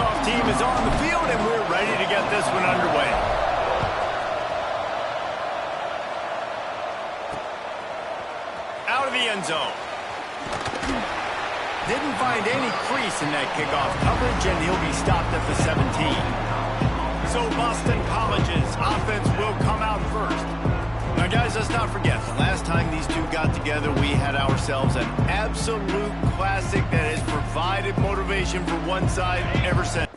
kickoff team is on the field, and we're ready to get this one underway. Out of the end zone. Didn't find any crease in that kickoff coverage, and he'll be stopped at the 17. So Boston College's offense will come out first. Now, guys, let's not forget, the last time these two got together, we had ourselves an absolute classic that has provided motivation for one side ever since.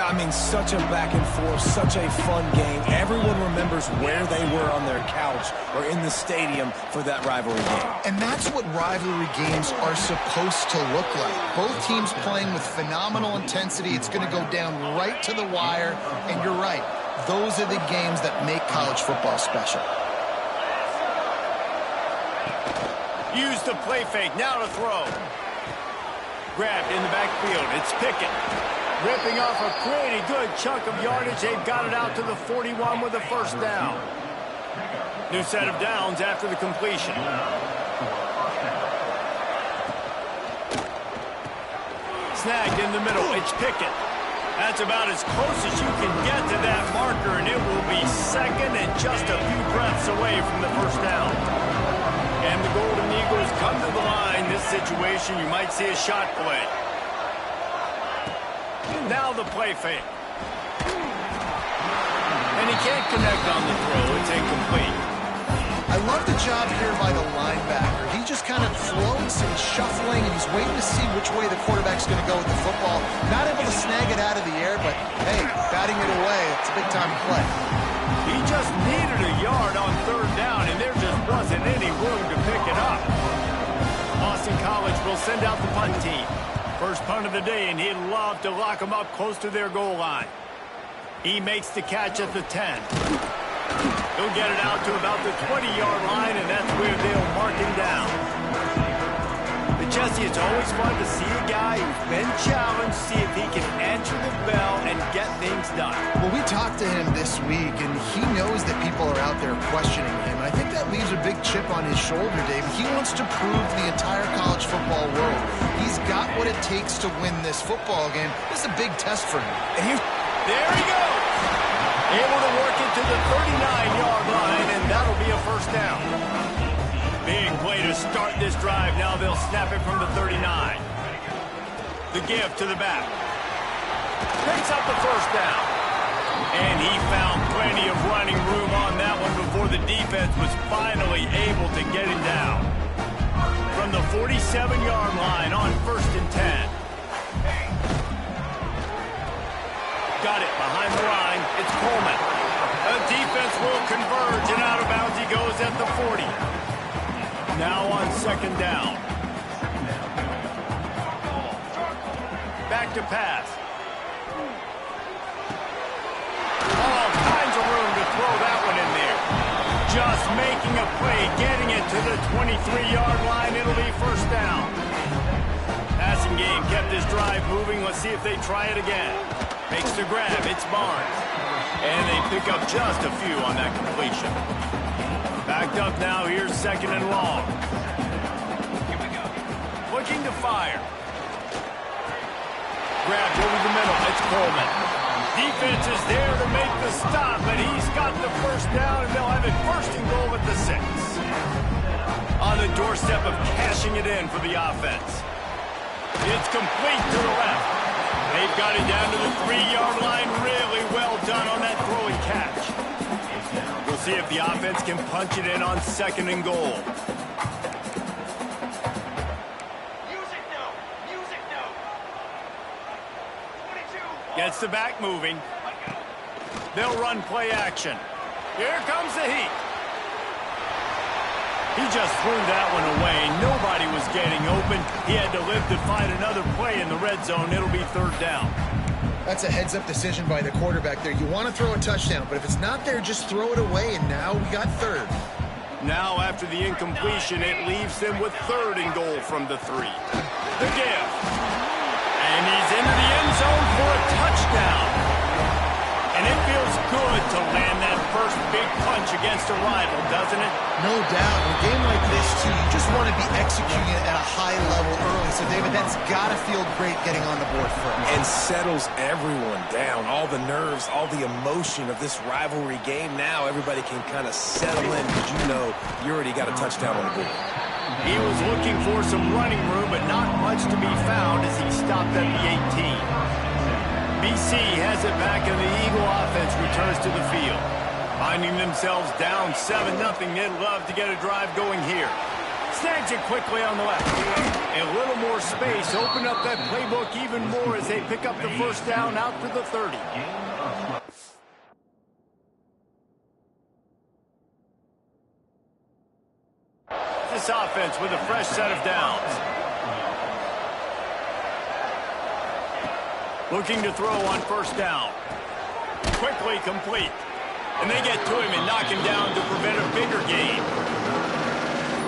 I mean, such a back and forth, such a fun game. Everyone remembers where they were on their couch or in the stadium for that rivalry game. And that's what rivalry games are supposed to look like. Both teams playing with phenomenal intensity. It's going to go down right to the wire. And you're right, those are the games that make college football special. Use the play fake, now to throw. Grabbed in the backfield, it's Pickett. Ripping off a pretty good chunk of yardage. They've got it out to the 41 with a first down. New set of downs after the completion. Snagged in the middle. It's Pickett. That's about as close as you can get to that marker, and it will be second and just a few breaths away from the first down. And the Golden Eagles come to the line. This situation, you might see a shot play. Now the play fake. And he can't connect on the throw. It's incomplete. I love the job here by the linebacker. He just kind of floats and shuffling, and he's waiting to see which way the quarterback's going to go with the football. Not able to snag it out of the air, but, hey, batting it away, it's a big-time play. He just needed a yard on third down, and there just wasn't any room to pick it up. Boston College will send out the punt team. First punt of the day, and he'd love to lock them up close to their goal line. He makes the catch at the 10. He'll get it out to about the 20-yard line, and that's where they'll mark him down. But, Jesse, it's always fun to see a guy who's been challenged, see if he can answer the bell and get things done. Well, we talked to him this week, and he knows that people are out there questioning him. And I think that leaves a big chip on his shoulder, Dave. He wants to prove to the entire college football world he's got what it takes to win this football game. This is a big test for him. And there he goes! Able to work it to the 39-yard line, and that'll be a first down. Big play to start this drive. Now they'll snap it from the 39. The give to the back. Picks up the first down. And he found plenty of running room on that one before the defense was finally able to get him down. From the 47-yard line on 1st and 10. Got it behind the line. It's Coleman. The defense will converge, and out of bounds he goes at the 40. Now on 2nd down. Back to pass. All kinds of room to throw that one in there. Just making a play, getting it to the 23-yard line. It'll be first down. Passing game kept this drive moving. Let's see if they try it again. Makes the grab. It's Barnes. And they pick up just a few on that completion. Backed up now. Here's 2nd and long. Looking to fire. Grabbed over the middle. It's Coleman. Defense is there to make the stop, but he's got the first down, and they'll have it 1st and goal at the 6. On the doorstep of cashing it in for the offense. It's complete to the left. They've got it down to the 3-yard line. Really well done on that throwing catch. We'll see if the offense can punch it in on 2nd and goal. Gets the back moving. They'll run play action. Here comes the heat. He just threw that one away. Nobody was getting open. He had to live to find another play in the red zone. It'll be 3rd down. That's a heads-up decision by the quarterback there. You want to throw a touchdown, but if it's not there, just throw it away, and now we got 3rd. Now, after the incompletion, it leaves them with 3rd and goal from the 3. The give. And he's into the end zone. big punch against a rival, doesn't it? No doubt. In a game like this, too, you just want to be executing it at a high level early. So, David, that's got to feel great getting on the board first. And settles everyone down. All the nerves, all the emotion of this rivalry game. Now everybody can kind of settle in because you know you already got a touchdown on the board. He was looking for some running room, but not much to be found as he stopped at the 18. BC has it back, and the Eagle offense returns to the field. Finding themselves down 7-0, they'd love to get a drive going here. Snags it quickly on the left. A little more space, open up that playbook even more as they pick up the first down out to the 30. This offense with a fresh set of downs. Looking to throw on first down. Quickly complete. And they get to him and knock him down to prevent a bigger gain.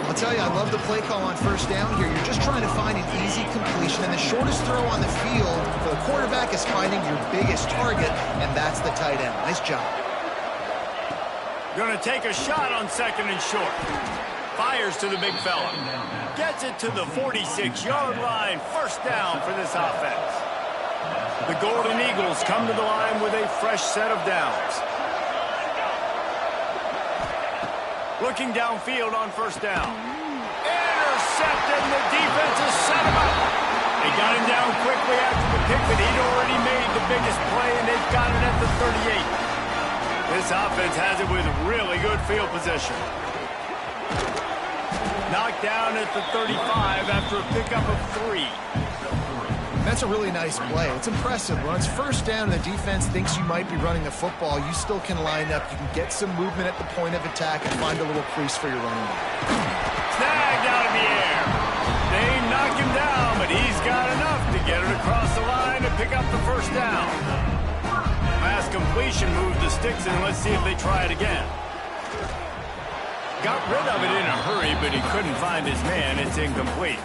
I'll tell you, I love the play call on first down here. You're just trying to find an easy completion, and the shortest throw on the field for the quarterback is finding your biggest target, and that's the tight end. Nice job. Going to take a shot on second and short. Fires to the big fella. Gets it to the 46-yard line. First down for this offense. The Golden Eagles come to the line with a fresh set of downs. Looking downfield on first down. Intercepted, and the defense has set him up. They got him down quickly after the pick, but he'd already made the biggest play, and they've got it at the 38. This offense has it with really good field position. Knocked down at the 35 after a pickup of 3. That's a really nice play. It's impressive. When it's first down and the defense thinks you might be running the football, you still can line up. You can get some movement at the point of attack and find a little crease for your running back. Snagged out in the air. They knock him down, but he's got enough to get it across the line and pick up the first down. Pass completion moved the sticks, and let's see if they try it again. Got rid of it in a hurry, but he couldn't find his man. It's incomplete.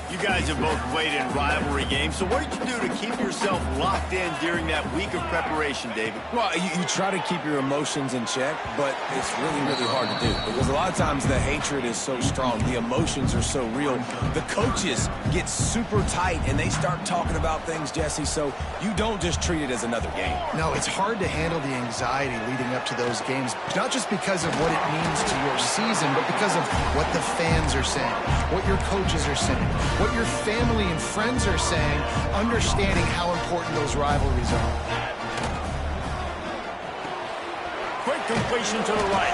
You guys have both played in rivalry games, so what did you do to keep yourself locked in during that week of preparation, David? Well, you try to keep your emotions in check, but it's really, really hard to do because a lot of times the hatred is so strong. The emotions are so real. The coaches get super tight, and they start talking about things, Jesse, so you don't just treat it as another game. No, it's hard to handle the anxiety leading up to those games, not just because of what it means to your season, but because of what the fans are saying, what your coaches are saying, what your family and friends are saying, understanding how important those rivalries are. Quick completion to the right.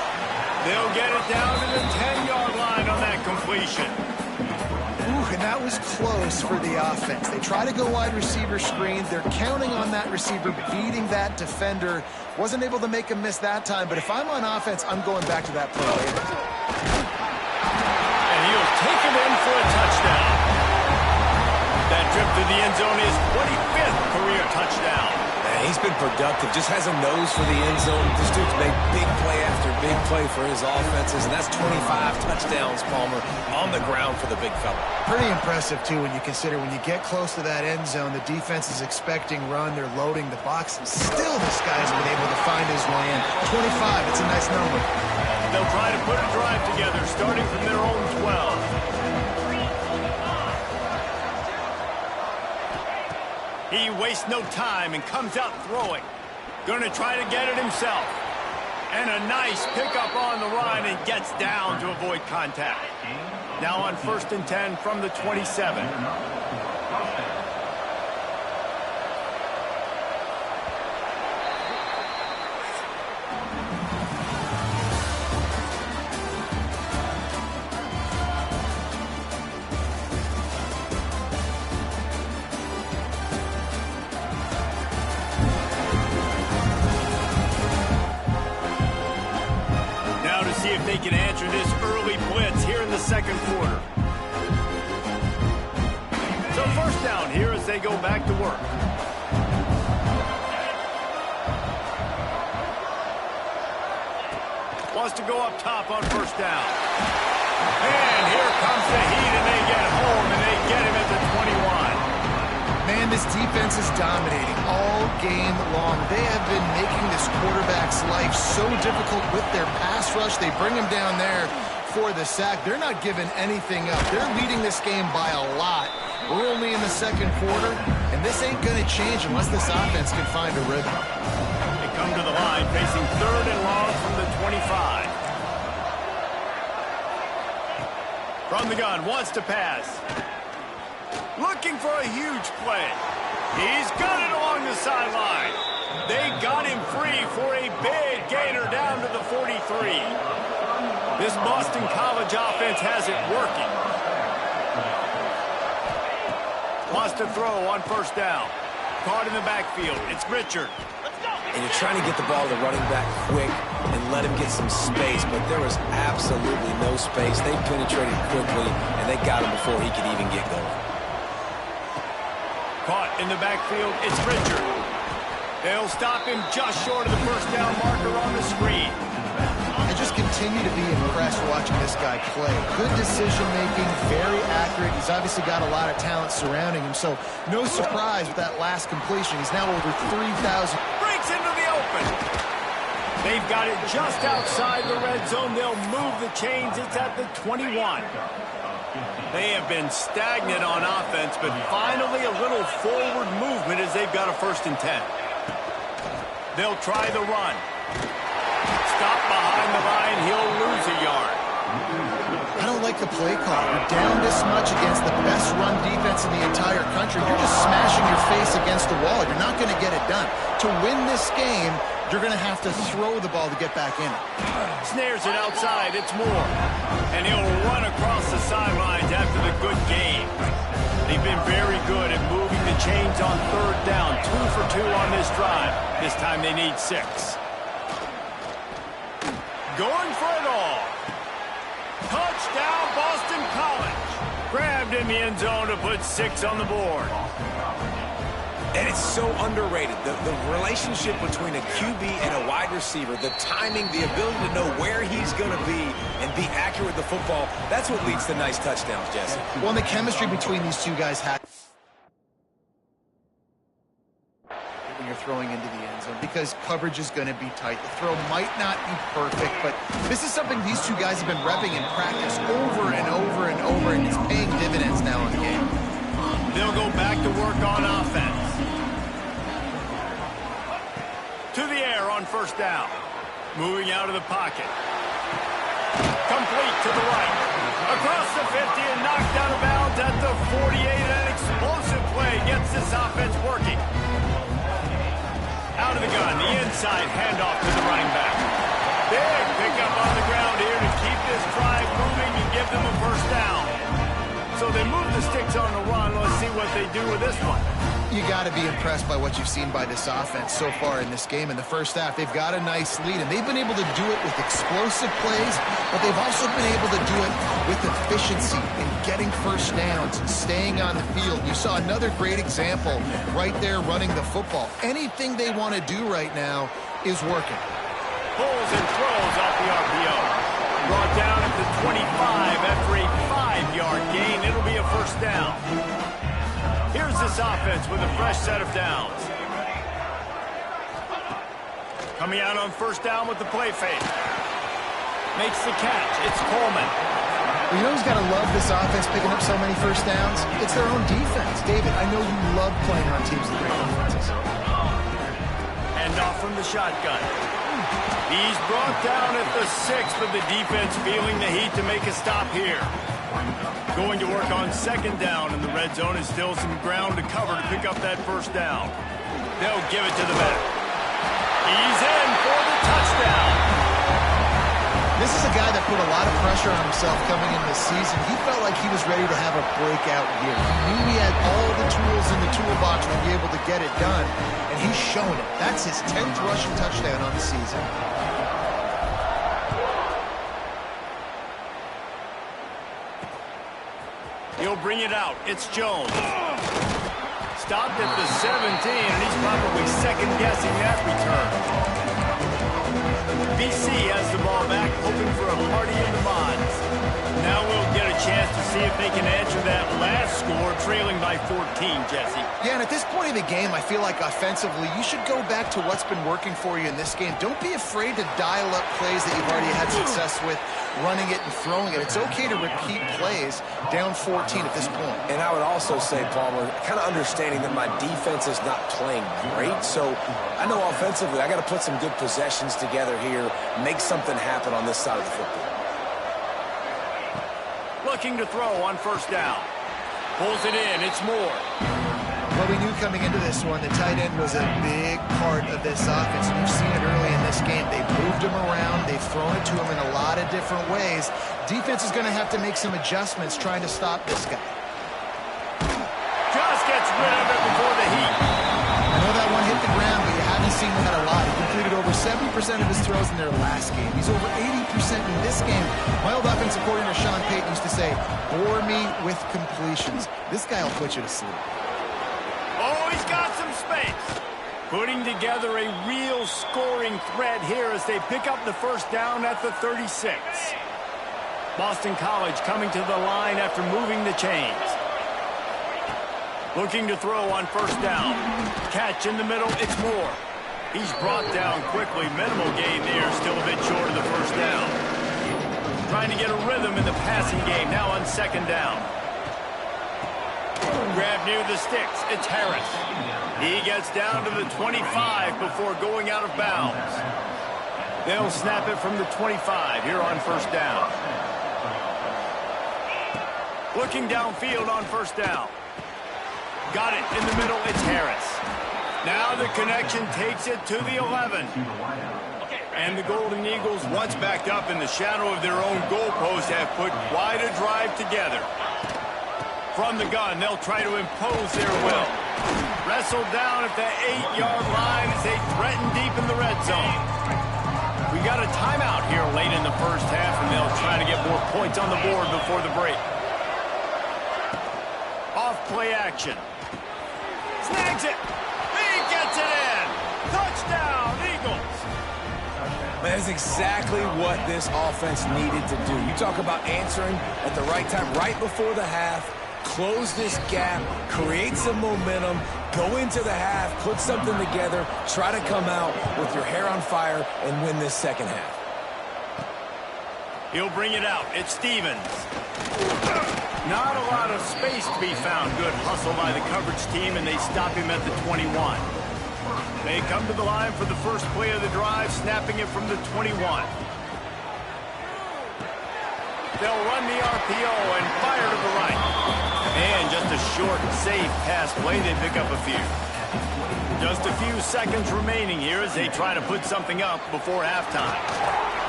They'll get it down to the 10-yard line on that completion. Ooh, and that was close for the offense. They try to go wide receiver screen. They're counting on that receiver beating that defender. Wasn't able to make him miss that time, but if I'm on offense, I'm going back to that play later. And he'll take it in for a touchdown. That trip to the end zone is 25th career touchdown. Man, he's been productive, just has a nose for the end zone. This dude's made big play after big play for his offenses, and that's 25 touchdowns, Palmer, on the ground for the big fella. Pretty impressive, too, when you consider when you get close to that end zone, the defense is expecting run, they're loading the box, and still this guy's been able to find his way in. 25, it's a nice number. They'll try to put a drive together, starting from their own 12. He wastes no time and comes out throwing. Going to try to get it himself. And a nice pickup on the run and gets down to avoid contact. Now on 1st and 10 from the 27. See if they can answer this early blitz here in the second quarter. So first down here as they go back to work. Wants to go up top on first down. And here comes the heat, and they get home, and they get him at the 21. Man, this defense is dominating all game long. They have been making this quarterback's life so difficult with their pass rush. They bring him down there for the sack. They're not giving anything up. They're leading this game by a lot. We're only in the second quarter, and this ain't going to change unless this offense can find a rhythm. They come to the line facing 3rd and long from the 25. From the gun, wants to pass. Looking for a huge play. He's got it along the sideline. They got him free for a big gainer down to the 43. This Boston College offense has it working. Wants to throw on 1st down. Caught in the backfield. It's Richard. And you're trying to get the ball to the running back quick and let him get some space, but there was absolutely no space. They penetrated quickly, and they got him before he could even get going. Caught in the backfield. It's Richard. They'll stop him just short of the 1st down marker on the screen. I just continue to be impressed watching this guy play. Good decision-making, very accurate. He's obviously got a lot of talent surrounding him, so no surprise with that last completion. He's now over 3,000. Breaks into the open. They've got it just outside the red zone. They'll move the chains. It's at the 21. They have been stagnant on offense, but finally a little forward movement as they've got a 1st and 10. They'll try the run. Stop behind the line. He'll lose a yard. I don't like the play call. You're down this much against the best run defense in the entire country. You're just smashing your face against the wall. You're not going to get it done. To win this game, you're going to have to throw the ball to get back in it. Snares it outside. It's Moore. And he'll run across the sidelines after the good game. They've been very good at moving the chains on 3rd down. 2 for 2 on this drive. This time they need 6. Going for it all. Touchdown, Boston College. Grabbed in the end zone to put 6 on the board. And it's so underrated. The relationship between a QB and a wide receiver, the timing, the ability to know where he's going to be and be accurate with the football, that's what leads to nice touchdowns, Jesse. Well, and the chemistry between these two guys when you're throwing into the end zone, because coverage is going to be tight. The throw might not be perfect, but this is something these two guys have been repping in practice over and over and over, and it's paying dividends now in the game. They'll go back to work on offense. To the air on 1st down. Moving out of the pocket. Complete to the right. Across the 50 and knocked out of bounds at the 48. An explosive play gets this offense working. Out of the gun, the inside handoff to the running back. Big pickup on the ground here to keep this drive moving and give them a 1st down. So they move the sticks on the run. Let's see what they do with this one. You got to be impressed by what you've seen by this offense so far in this game. In the 1st half, they've got a nice lead, and they've been able to do it with explosive plays, but they've also been able to do it with efficiency and getting 1st downs and staying on the field. You saw another great example right there running the football. Anything they want to do right now is working. Pulls and throws off the RPO. Brought down at the 25 after a 5-yard gain. It'll be a 1st down. Here's this offense with a fresh set of downs. Coming out on 1st down with the play fake. Makes the catch. It's Coleman. Well, you know who's got to love this offense picking up so many 1st downs? It's their own defense. David, I know you love playing on teams with great defenses. Hand off from the shotgun. He's brought down at the 6, but the defense feeling the heat to make a stop here. Going to work on 2nd down, and the red zone is still some ground to cover to pick up that 1st down. They'll give it to the back. He's in for the touchdown. This is a guy that put a lot of pressure on himself coming into the season. He felt like he was ready to have a breakout year. He knew he had all the tools in the toolbox to be able to get it done, and he's shown it. That's his 10th rushing touchdown on the season. He'll bring it out. It's Jones. Stopped at the 17, and he's probably second-guessing that return. BC has the ball back, hoping for a party in the mods. Now we'll get a chance to see if they can answer that last score, trailing by 14, Jesse. Yeah, and at this point of the game, I feel like offensively, you should go back to what's been working for you in this game. Don't be afraid to dial up plays that you've already had success with, running it and throwing it. It's okay to repeat plays down 14 at this point. And I would also say, Palmer, kind of understanding that my defense is not playing great, so I know offensively I got to put some good possessions together here, make something happen on this side of the football. Looking to throw on first down. Pulls it in. It's Moore. Well, we knew coming into this one, the tight end was a big part of this offense. And you've seen it early in this game. They've moved him around. They've thrown it to him in a lot of different ways. Defense is going to have to make some adjustments trying to stop this guy. Just gets rid of it before the heat. I know that one hit the ground, but you haven't seen that a lot. He completed over 70% of his throws in their last game. He's over 80% in this game. My old offensive coordinator, Sean Payton, used to say, bore me with completions. This guy will put you to sleep. Oh, he's got some space. Putting together a real scoring threat here as they pick up the first down at the 36. Boston College coming to the line after moving the chains. Looking to throw on first down. Catch in the middle, it's Moore. He's brought down quickly. Minimal gain there, still a bit short of the first down. Trying to get a rhythm in the passing game, now on second down. Grab near the sticks, it's Harris. He gets down to the 25 before going out of bounds. They'll snap it from the 25 here on first down. Looking downfield on first down. Got it in the middle, it's Harris. Now the connection takes it to the 11. And the Golden Eagles, once backed up in the shadow of their own goalpost, have put quite a drive together. From the gun, they'll try to impose their will. Wrestled down at the 8-yard line as they threaten deep in the red zone. We got a timeout here late in the first half, and they'll try to get more points on the board before the break. Off play action. Snags it. He gets it in. Touchdown, Eagles. Man, that's exactly what this offense needed to do. You talk about answering at the right time, right before the half, close this gap, create some momentum, go into the half, put something together, try to come out with your hair on fire and win this second half. He'll bring it out. It's Stevens. Not a lot of space to be found. Good hustle by the coverage team, and they stop him at the 21. They come to the line for the first play of the drive, snapping it from the 21. They'll run the RPO and fire to the right. And just a short, safe pass play. They pick up a few. Just a few seconds remaining here as they try to put something up before halftime.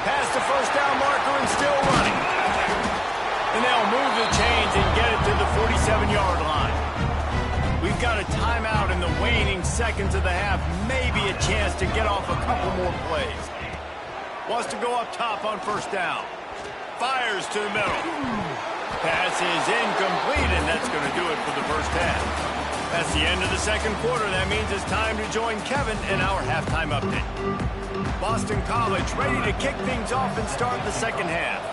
Past the first down marker and still running. And they'll move the chains and get it to the 47-yard line. We've got a timeout in the waning seconds of the half. Maybe a chance to get off a couple more plays. Wants to go up top on first down. Fires to the middle. Pass is incomplete, and that's going to do it for the first half. That's the end of the second quarter. That means it's time to join Kevin in our halftime update. Boston College ready to kick things off and start the second half.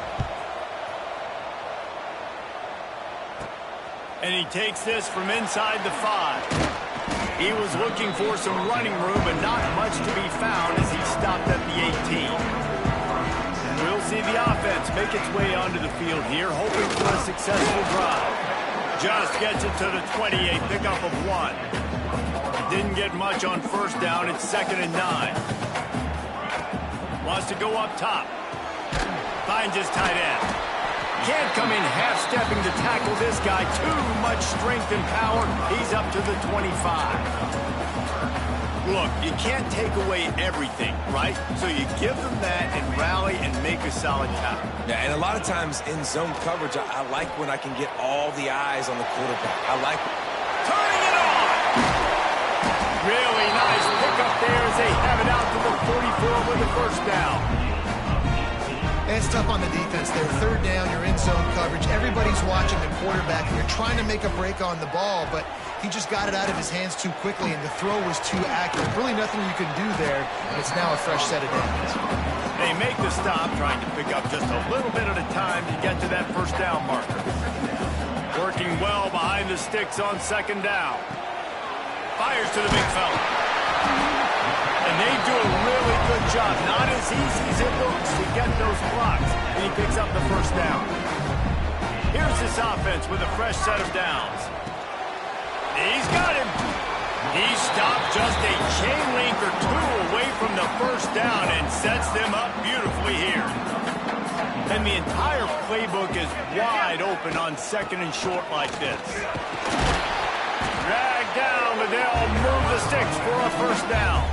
And he takes this from inside the 5. He was looking for some running room, but not much to be found as he stopped at the 18. We'll see the offense make its way onto the field here, hoping for a successful drive. Just gets it to the 28, pickup of 1. Didn't get much on first down. It's 2nd and 9. Wants to go up top. Finds his tight end. Can't come in half-stepping to tackle this guy. Too much strength and power. He's up to the 25. Look, you can't take away everything, right? So you give them that and rally and make a solid tackle. Yeah, and a lot of times in zone coverage, I like when I can get all the eyes on the quarterback. I like it. Turning it on! Really nice pickup there as they have it out to the 44 with the first down. it's tough on the defense there. Third down, you're in zone coverage. Everybody's watching the quarterback, and you're trying to make a break on the ball, but he just got it out of his hands too quickly, and the throw was too accurate. Really nothing you can do there, and it's now a fresh set of downs. They make the stop, trying to pick up just a little bit at a time to get to that first down marker. Working well behind the sticks on second down. Fires to the big fella. And they do a really good job. Not as easy as it looks to get those blocks. And he picks up the first down. Here's this offense with a fresh set of downs. He's got him. He stopped just a chain link or two away from the first down and sets them up beautifully here. And the entire playbook is wide open on second and short like this. Drag down, but they'll move the sticks for a first down.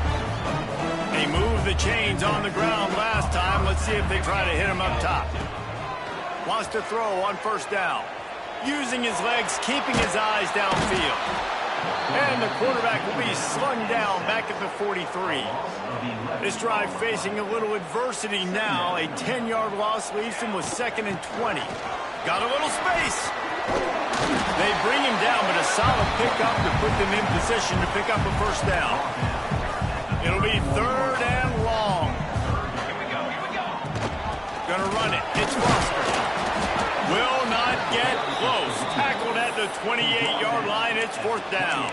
They moved the chains on the ground last time. Let's see if they try to hit him up top. Wants to throw on first down. Using his legs, keeping his eyes downfield. And the quarterback will be slung down back at the 43. This drive facing a little adversity now. A 10-yard loss leaves him with 2nd and 20. Got a little space. They bring him down, but a solid pickup to put them in position to pick up a first down. It'll be 3rd and long. Here we go. Gonna run it. It's Foster. Will not get close. Tackled at the 28-yard line. It's 4th down.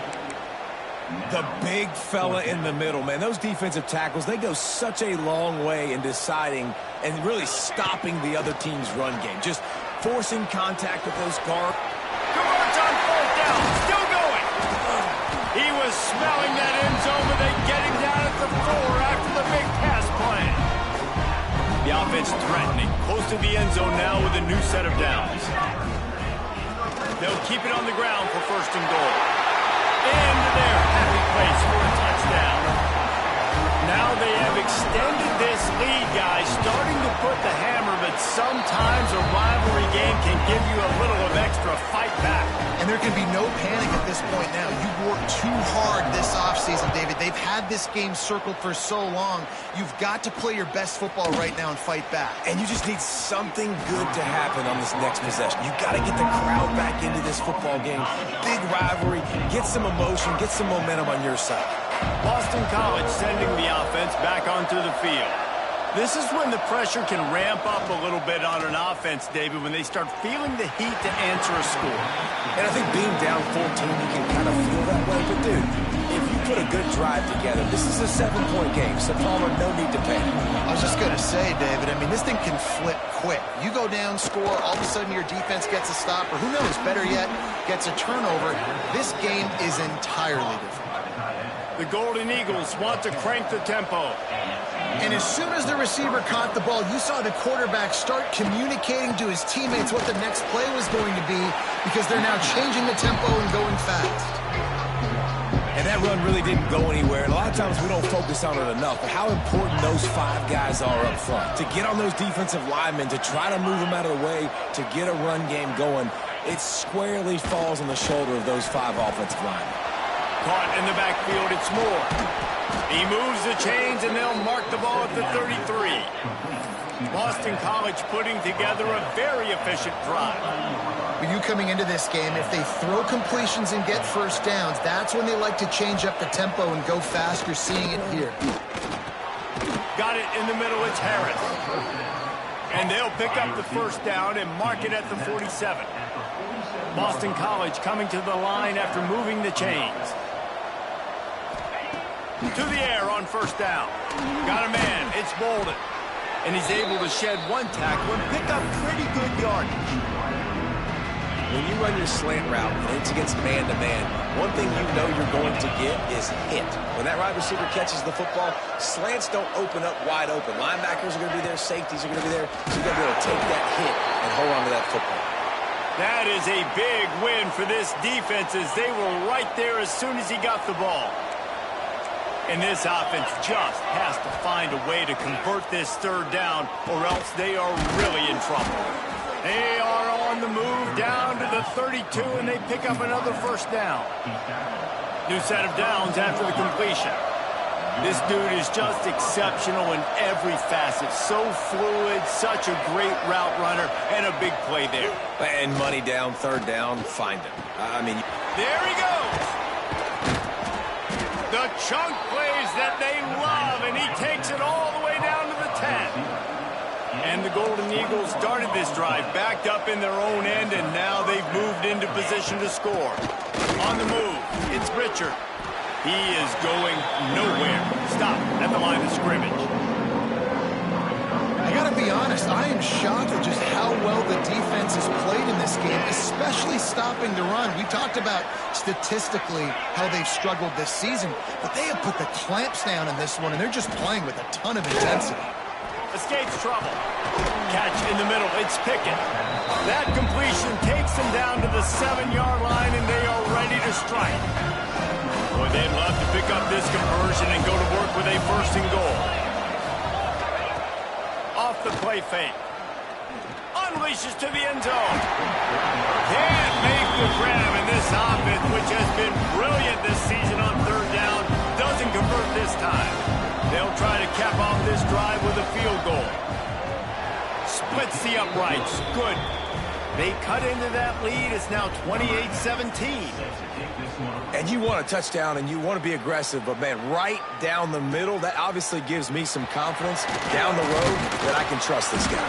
The big fella in the middle, man. Those defensive tackles, they go such a long way in deciding and really stopping the other team's run game. Just forcing contact with those guards. Converts on 4th down. Still going. He was smelling that end zone, but they get him down at the 4 after the big pass play. The offense threatening. Close to the end zone now with a new set of downs. They'll keep it on the ground for 1st and goal. Into their happy place for a touchdown. Now they have extended this lead, guys, starting to put the hammer, but sometimes a rivalry game can give you a little of extra fight back. And there can be no panic at this point now. You've worked too hard this offseason, David. They've had this game circled for so long. You've got to play your best football right now and fight back. And you just need something good to happen on this next possession. You've got to get the crowd back into this football game. Big rivalry. Get some emotion. Get some momentum on your side. Boston College sending the offense back onto the field. This is when the pressure can ramp up a little bit on an offense, David, when they start feeling the heat to answer a score. And I think being down 14, you can kind of feel that way. But, dude, if you put a good drive together, this is a 7-point game, so Palmer, no need to panic. I was just going to say, David, I mean, this thing can flip quick. You go down, score, all of a sudden your defense gets a stop, or who knows, better yet, gets a turnover. This game is entirely different. The Golden Eagles want to crank the tempo. And as soon as the receiver caught the ball, you saw the quarterback start communicating to his teammates what the next play was going to be, because they're now changing the tempo and going fast. And that run really didn't go anywhere. And a lot of times we don't focus on it enough, but how important those 5 guys are up front. To get on those defensive linemen, to try to move them out of the way, to get a run game going, it squarely falls on the shoulder of those 5 offensive linemen. Caught in the backfield, it's Moore. He moves the chains, and they'll mark the ball at the 33. Boston College putting together a very efficient drive. With you coming into this game, if they throw completions and get first downs, that's when they like to change up the tempo and go fast. You're seeing it here. Got it in the middle, it's Harris. And they'll pick up the first down and mark it at the 47. Boston College coming to the line after moving the chains. To the air on first down. Got a man. It's Bolden. And he's able to shed 1 tackle and pick up pretty good yardage. When you run your slant route and it's against man-to-man, one thing you know you're going to get is hit. When that wide receiver catches the football, slants don't open up wide open. Linebackers are going to be there. Safeties are going to be there. So you've got to be able to take that hit and hold on to that football. That is a big win for this defense, as they were right there as soon as he got the ball. And this offense just has to find a way to convert this 3rd down, or else they are really in trouble. They are on the move down to the 32, and they pick up another first down. New set of downs after the completion. This dude is just exceptional in every facet. So fluid, such a great route runner, and a big play there. And money down, third down, find him. I mean, there he goes. The chunk plays that they love, and he takes it all the way down to the 10. And the Golden Eagles started this drive, backed up in their own end, and now they've moved into position to score. On the move, it's Richard. He is going nowhere. Stop at the line of scrimmage. I got to be honest, I am shocked at just how well the defense has played in this game, especially stopping the run. We talked about statistically how they've struggled this season, but they have put the clamps down in this one, and they're just playing with a ton of intensity. Escapes trouble. Catch in the middle. It's Pickett. That completion takes them down to the 7-yard line, and they are ready to strike. Boy, they'd love to pick up this conversion and go to work with a 1st and goal. Off the play fake. Unleashes to the end zone. Can't make the grab, and this offense, which has been brilliant this season on 3rd down, doesn't convert this time. They'll try to cap off this drive with a field goal. Splits the uprights. Good. They cut into that lead. It's now 28-17. and you want a touchdown and you want to be aggressive, but, man, right down the middle, that obviously gives me some confidence down the road that I can trust this guy.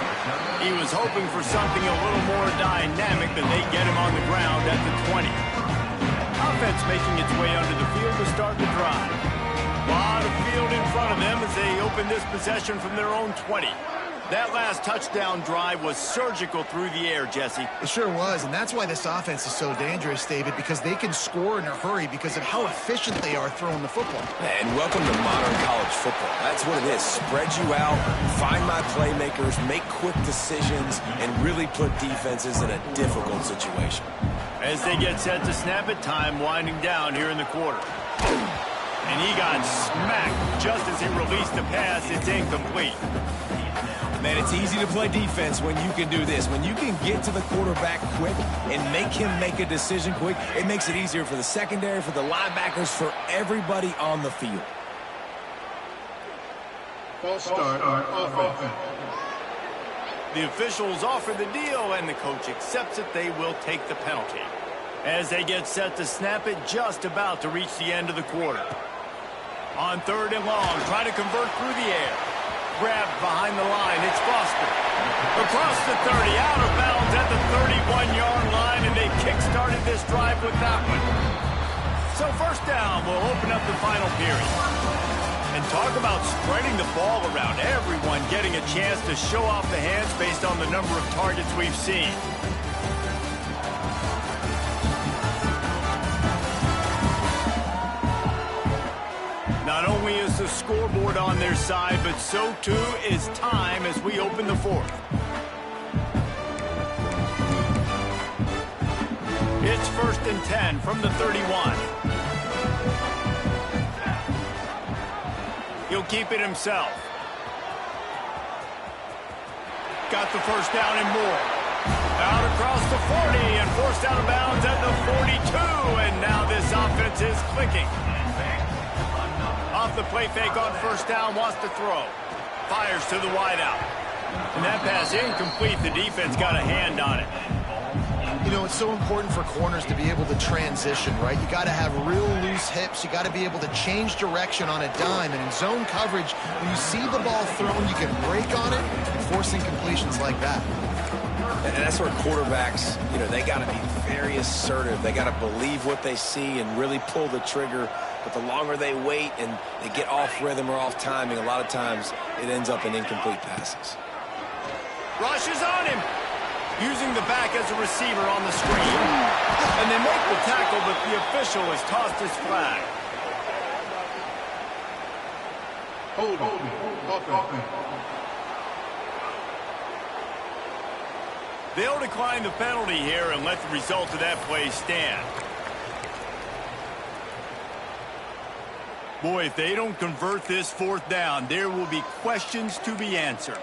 He was hoping for something a little more dynamic than they get him on the ground at the 20. Offense making its way under the field to start the drive. A lot of field in front of them as they open this possession from their own 20. That last touchdown drive was surgical through the air, Jesse. It sure was, and that's why this offense is so dangerous, David, because they can score in a hurry because of how efficient they are throwing the football. And welcome to modern college football. That's what it is. Spread you out, find my playmakers, make quick decisions, and really put defenses in a difficult situation. As they get set to snap it, time winding down here in the quarter. And he got smacked just as he released the pass. It's incomplete. Man, it's easy to play defense when you can do this. When you can get to the quarterback quick and make him make a decision quick, it makes it easier for the secondary, for the linebackers, for everybody on the field. False start on offense. The officials offer the deal, and the coach accepts it. They will take the penalty. As they get set to snap it, just about to reach the end of the quarter. On 3rd and long, try to convert through the air. Grabbed behind the line, it's Foster. Across the 30, out of bounds at the 31-yard line, and they kick-started this drive with that one. So 1st down will open up the final period. And talk about spreading the ball around, everyone getting a chance to show off the hands based on the number of targets we've seen. Not only is the scoreboard on their side, but so too is time as we open the 4th. It's 1st and 10 from the 31. He'll keep it himself. Got the 1st down and more. Out across the 40 and forced out of bounds at the 42. And now this offense is clicking. Off the play fake on 1st down, wants to throw. Fires to the wideout. And that pass incomplete. The defense got a hand on it. You know, it's so important for corners to be able to transition, right? You got to have real loose hips. You got to be able to change direction on a dime. And in zone coverage, when you see the ball thrown, you can break on it and force incompletions like that. And that's where quarterbacks, you know, they got to be very assertive. They got to believe what they see and really pull the trigger. But the longer they wait and they get off rhythm or off timing, a lot of times it ends up in incomplete passes. Rushes on him. Using the back as a receiver on the screen. And they make the tackle, but the official has tossed his flag. Hold offense. They'll decline the penalty here and let the result of that play stand. Boy, if they don't convert this 4th down, there will be questions to be answered.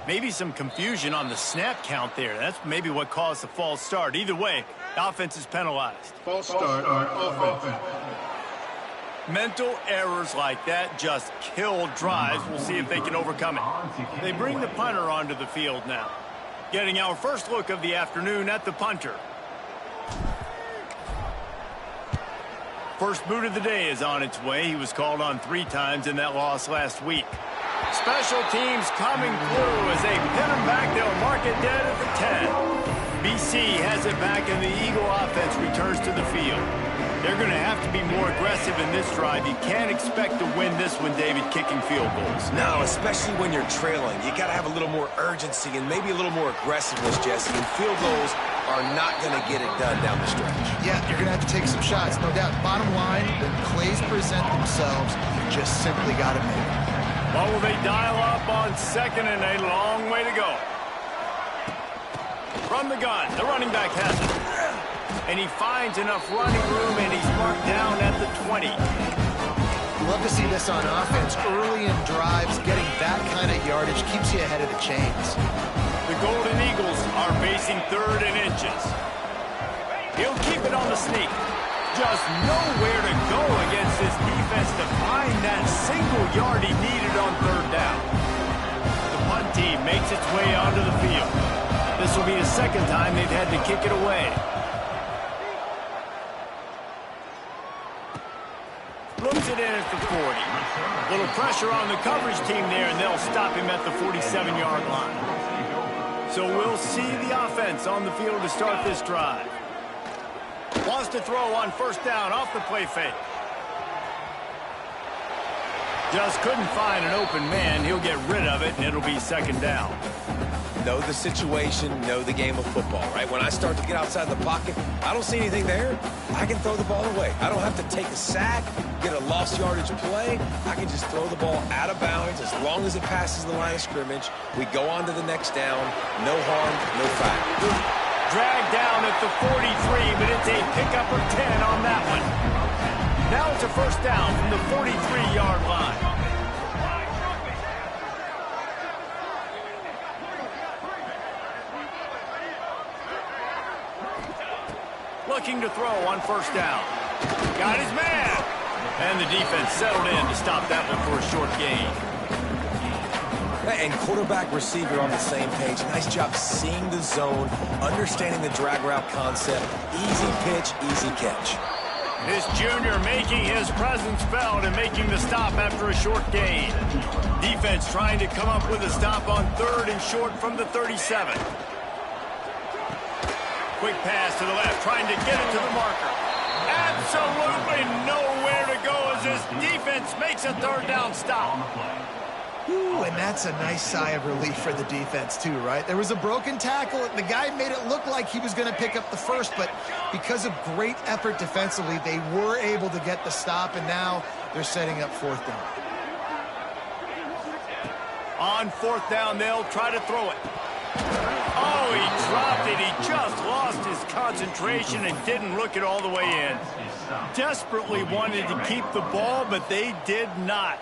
Maybe some confusion on the snap count there. That's maybe what caused the false start. Either way, the offense is penalized. False start on offense. Mental errors like that just kill drives. We'll see if they can overcome it. They bring the punter onto the field now. Getting our first look of the afternoon at the punter. First boot of the day is on its way. He was called on 3 times in that loss last week. Special teams coming through as they pin him back. They'll mark it dead at the 10. BC has it back, and the Eagle offense returns to the field. They're going to have to be more aggressive in this drive. You can't expect to win this one, David, kicking field goals. No, especially when you're trailing. You got to have a little more urgency and maybe a little more aggressiveness, Jesse. And field goals are not going to get it done down the stretch. Yeah, you're going to have to take some shots, no doubt. Bottom line, when plays present themselves, you just simply got to make them. What will they dial up on second, and a long way to go? From the gun, the running back has it. And he finds enough running room, and he's marked down at the 20. Love to see this on offense. Early in drives, getting that kind of yardage keeps you ahead of the chains. The Golden Eagles are facing 3rd and inches. He'll keep it on the sneak. Just nowhere to go against this defense to find that single yard he needed on 3rd down. The punt team makes its way onto the field. This will be the second time they've had to kick it away. Looks it in at the 40. Little pressure on the coverage team there, and they'll stop him at the 47-yard line. So we'll see the offense on the field to start this drive. Wants to throw on 1st down off the play fake. Just couldn't find an open man. He'll get rid of it, and it'll be 2nd down. Know the situation, know the game of football, right? When I start to get outside the pocket, I don't see anything there. I can throw the ball away. I don't have to take a sack, get a lost yardage play. I can just throw the ball out of bounds as long as it passes the line of scrimmage. We go on to the next down. No harm, no foul. Dragged down at the 43, but it's a pickup of 10 on that one. Now it's a 1st down from the 43-yard line. Looking to throw on 1st down. Got his man. And the defense settled in to stop that one for a short gain. And quarterback receiver on the same page. Nice job seeing the zone, understanding the drag route concept. Easy pitch, easy catch. This junior making his presence felt and making the stop after a short gain. Defense trying to come up with a stop on 3rd and short from the 37. Quick pass to the left, trying to get it to the marker. Absolutely nowhere to go as this defense makes a 3rd down stop. Ooh, and that's a nice sigh of relief for the defense too, right? There was a broken tackle. The guy made it look like he was going to pick up the 1st, but because of great effort defensively, they were able to get the stop, and now they're setting up 4th down. On 4th down, they'll try to throw it. Oh, he dropped it. He just lost his concentration and didn't look it all the way in. Desperately wanted to keep the ball, but they did not.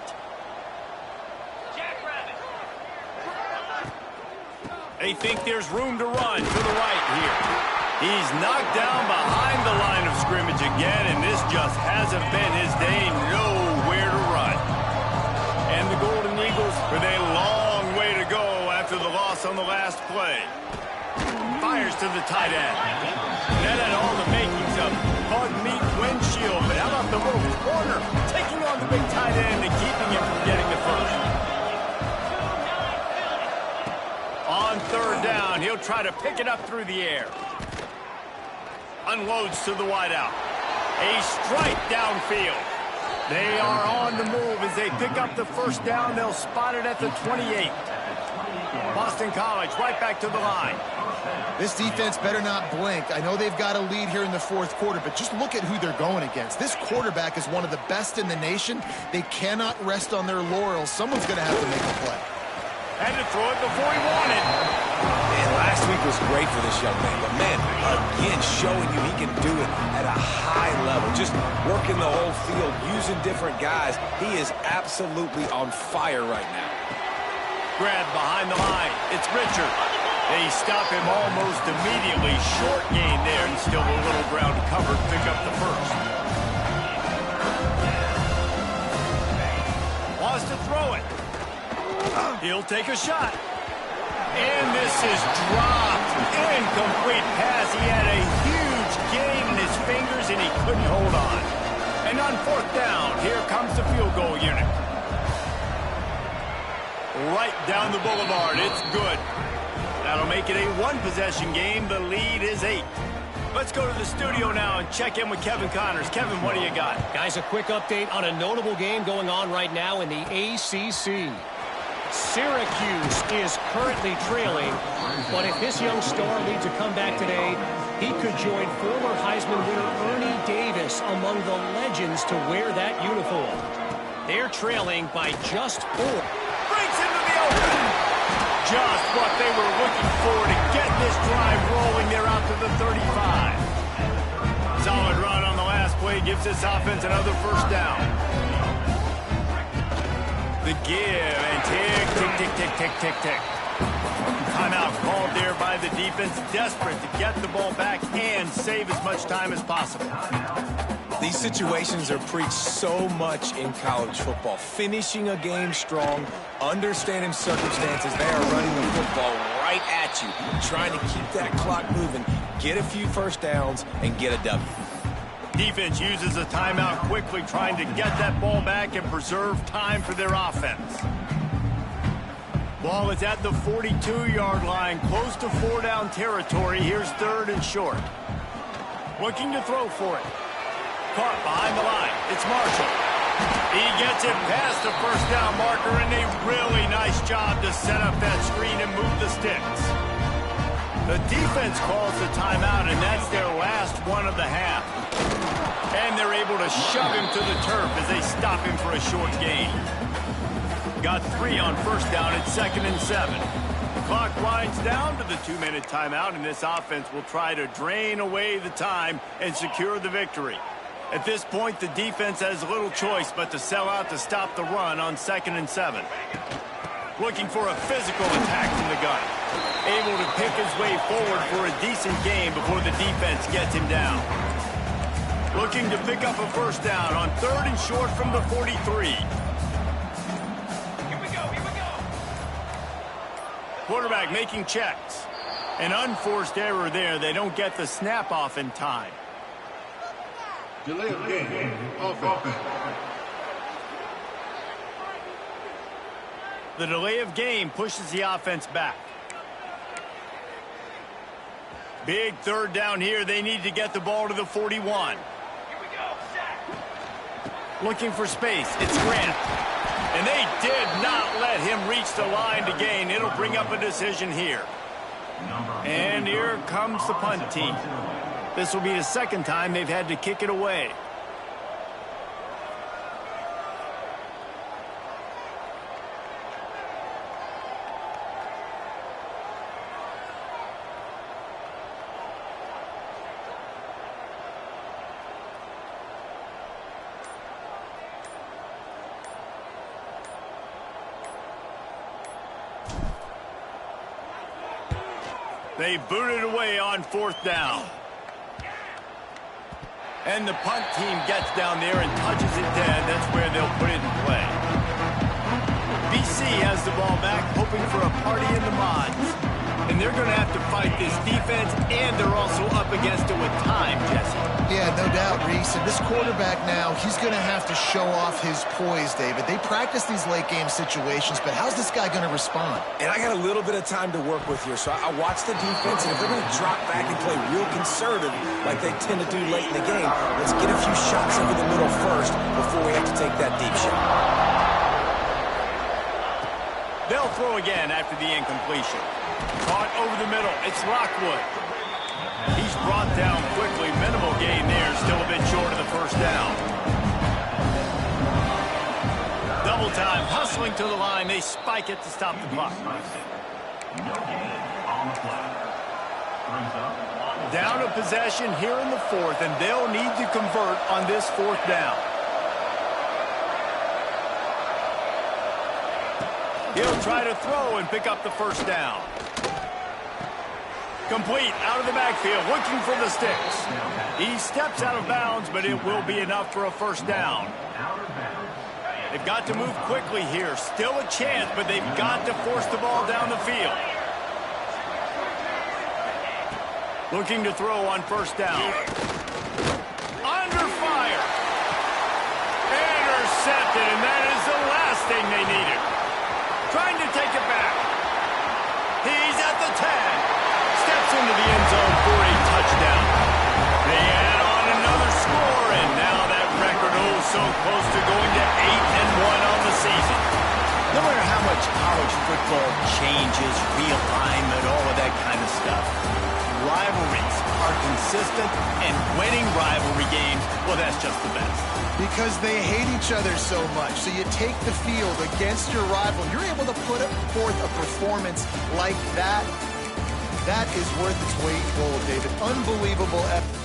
They think there's room to run to the right here. He's knocked down behind the line of scrimmage again, and this just hasn't been his day. Nowhere to run. And the Golden Eagles with a long way to go after the loss on the last play. Fires to the tight end. That had all the makings of bug meat windshield, but how about the little corner taking on the big tight end and keeping him from getting the 1st? On 3rd down, he'll try to pick it up through the air. Unloads to the wideout. A strike downfield. They are on the move as they pick up the 1st down. They'll spot it at the 28. Boston College right back to the line. This defense better not blink. I know they've got a lead here in the 4th quarter, but just look at who they're going against. This quarterback is one of the best in the nation. They cannot rest on their laurels. Someone's going to have to make a play. Had to throw it before he wanted. Man, last week was great for this young man. But, man, again, showing you he can do it at a high level. Just working the whole field, using different guys. He is absolutely on fire right now. grab behind the line. It's Richard. They stop him almost immediately. Short gain there, and still a little ground covered. Pick up the first. Wants to throw it. He'll take a shot. And this is dropped. Incomplete pass. He had a huge gain in his fingers, and he couldn't hold on. And on fourth down, here comes the field goal unit. Right down the boulevard. It's good. That'll make it a one-possession game. The lead is 8. Let's go to the studio now and check in with Kevin Connors. Kevin, what do you got? Guys, a quick update on a notable game going on right now in the ACC. Syracuse is currently trailing, but if this young star leads a comeback today, he could join former Heisman winner Ernie Davis among the legends to wear that uniform. They're trailing by just 4. Breaks into the open. Just what they were looking for to get this drive rolling. They're out to the 35. Solid run on the last play gives this offense another first down. The give and tick, tick, tick, tick, tick, tick, tick. Timeout called there by the defense, desperate to get the ball back and save as much time as possible. These situations are preached so much in college football. Finishing a game strong, understanding circumstances. They are running the football right at you, trying to keep that clock moving, get a few first downs, and get a W. Defense uses a timeout quickly, trying to get that ball back and preserve time for their offense. Ball is at the 42-yard line, close to 4-down territory. Here's third and short. Looking to throw for it. Caught behind the line. It's Marshall. He gets it past the first down marker, and a really nice job to set up that screen and move the sticks. The defense calls the timeout, and that's their last one of the half. And they're able to shove him to the turf as they stop him for a short gain. Got 3 on first down at 2nd and 7. The clock winds down to the 2-minute timeout, and this offense will try to drain away the time and secure the victory. At this point, the defense has little choice but to sell out to stop the run on 2nd and 7. Looking for a physical attack from the gun. Able to pick his way forward for a decent gain before the defense gets him down. Looking to pick up a first down on 3rd and short from the 43. Here we go. Quarterback making checks. An unforced error there. They don't get the snap off in time. Delay of game. Offense. The delay of game pushes the offense back. Big third down here. They need to get the ball to the 41. Looking for space. It's Grant. And they did not let him reach the line to gain. It'll bring up a decision here. And here comes the punt team. This will be the second time they've had to kick it away. They boot it away on 4th down. And the punt team gets down there and touches it dead. That's where they'll put it in play. BC has the ball back, hoping for a party in the mods. And they're going to have to fight this defense, and they're also up against it with time, Jesse. Yeah, no doubt, Reese. And this quarterback now, he's going to have to show off his poise, David. They practice these late-game situations, but how's this guy going to respond? And I got a little bit of time to work with here, so I watch the defense, and if they're going to drop back and play real conservative like they tend to do late in the game, let's get a few shots over the middle first before we have to take that deep shot. They'll throw again after the incompletion. Caught over the middle. It's Lockwood. He's brought down quickly. Minimal gain there. Still a bit short of the first down. Double time. Hustling to the line. They spike it to stop the clock. Down a possession here in the 4th, and they'll need to convert on this 4th down. He'll try to throw and pick up the first down. Complete out of the backfield, looking for the sticks. He steps out of bounds, but it will be enough for a first down. They've got to move quickly here. Still a chance, but they've got to force the ball down the field. Looking to throw on first down. Under fire. Intercepted, and that is the last thing they needed. Trying to take it back. He's at the 10. Steps into the end zone for a touchdown. They add on another score, and now that record so close to going to 8-1 on the season. No matter how much college football changes, realignment, all of that kind of stuff, rivalries are consistent, and winning rivalry games, well, that's just the best. Because they hate each other so much. So you take the field against your rival. You're able to put forth a performance like that. That is worth its weight in gold, David. Unbelievable effort.